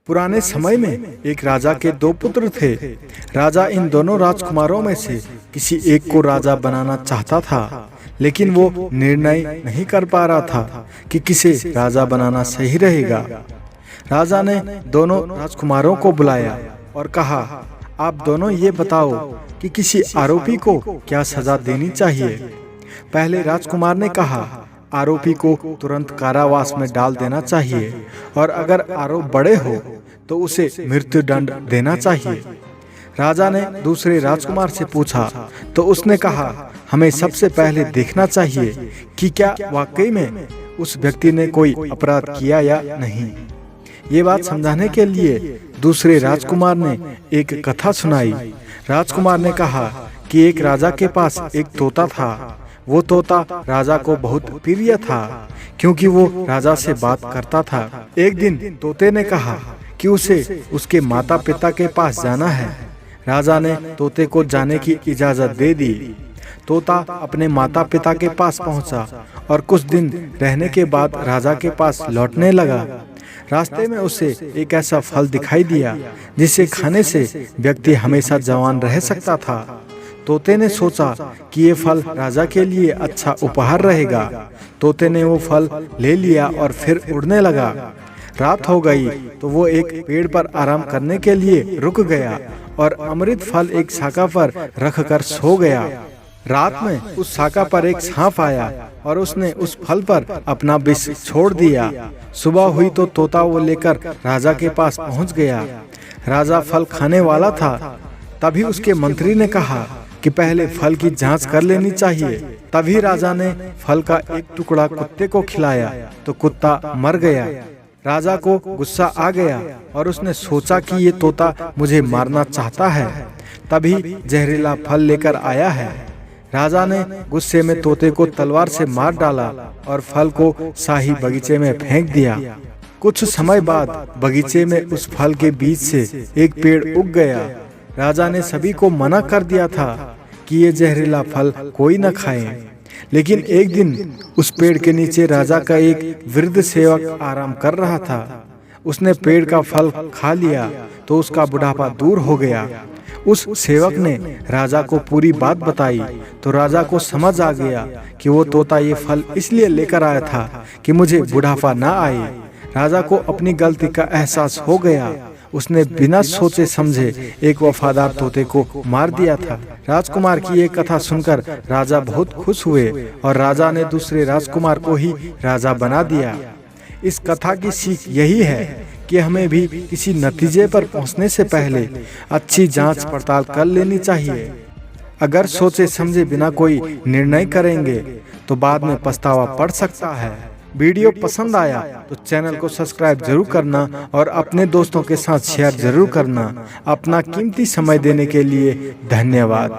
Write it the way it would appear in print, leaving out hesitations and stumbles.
पुराने समय में एक राजा के दो पुत्र थे। राजा इन दोनों राजकुमारों में से किसी एक को राजा बनाना चाहता था, लेकिन वो निर्णय नहीं कर पा रहा था कि किसे राजा बनाना सही रहेगा। राजा ने दोनों राजकुमारों को बुलाया और कहा, आप दोनों ये बताओ कि किसी आरोपी को क्या सजा देनी चाहिए। पहले राजकुमार ने कहा, आरोपी को तुरंत कारावास में डाल देना चाहिए और अगर आरोप बड़े हो तो उसे मृत्यु दंड देना चाहिए। राजा ने दूसरे राजकुमार से पूछा तो उसने कहा, हमें सबसे पहले देखना चाहिए कि क्या वाकई में उस व्यक्ति ने कोई अपराध किया या नहीं। ये बात समझाने के लिए दूसरे राजकुमार ने एक कथा सुनाई। राजकुमार ने कहा कि एक राजा के पास एक तोता था। वो तोता राजा को बहुत प्रिय था क्योंकि वो राजा से बात करता था। एक दिन तोते ने कहा कि उसे उसके माता पिता के पास जाना है। राजा ने तोते को जाने की इजाजत दे दी। तोता अपने माता पिता के पास पहुंचा और कुछ दिन रहने के बाद राजा के पास लौटने लगा। रास्ते में उसे एक ऐसा फल दिखाई दिया जिसे खाने से व्यक्ति हमेशा जवान रह सकता था। तोते ने सोचा कि ये फल राजा के लिए अच्छा उपहार रहेगा। तोते ने वो फल ले लिया और फिर उड़ने लगा। रात हो गई तो वो एक पेड़ पर आराम करने के लिए रुक गया और अमृत फल एक शाखा पर रखकर सो गया। रात में उस शाखा पर एक सांप आया और उसने उस फल पर अपना विष छोड़ दिया। सुबह हुई तो तोता वो लेकर राजा के पास पहुंच गया। राजा फल खाने वाला था। तभी उसके मंत्री ने कहा कि पहले फल की जांच कर लेनी चाहिए। तभी राजा ने फल का एक टुकड़ा कुत्ते को खिलाया तो कुत्ता मर गया। राजा को गुस्सा आ गया और उसने सोचा कि ये तोता मुझे मारना चाहता है, तभी जहरीला फल लेकर आया है। राजा ने गुस्से में तोते को तलवार से मार डाला और फल को शाही बगीचे में फेंक दिया। कुछ समय बाद बगीचे में उस फल के बीच से एक पेड़ उग गया। राजा ने सभी को मना कर दिया था कि ये जहरीला फल कोई न खाए, लेकिन एक दिन उस पेड़ के नीचे राजा का एक वृद्ध सेवक आराम कर रहा था। उसने पेड़ का फल खा लिया तो उसका बुढ़ापा दूर हो गया। उस सेवक ने राजा को पूरी बात बताई तो राजा को समझ आ गया कि वो तोता ये फल इसलिए लेकर आया था कि मुझे बुढ़ापा ना आए। राजा को अपनी गलती का एहसास हो गया। उसने बिना सोचे समझे एक वफादार तोते को मार दिया था। राजकुमार की ये कथा सुनकर राजा बहुत खुश हुए और राजा ने दूसरे राजकुमार को ही राजा बना दिया। इस कथा की सीख यही है कि हमें भी किसी नतीजे पर पहुंचने से पहले अच्छी जांच पड़ताल कर लेनी चाहिए। अगर सोचे समझे बिना कोई निर्णय करेंगे तो बाद में पछतावा पड़ सकता है। वीडियो पसंद आया तो चैनल को सब्सक्राइब जरूर करना और अपने दोस्तों के साथ शेयर जरूर करना। अपना कीमती समय देने के लिए धन्यवाद।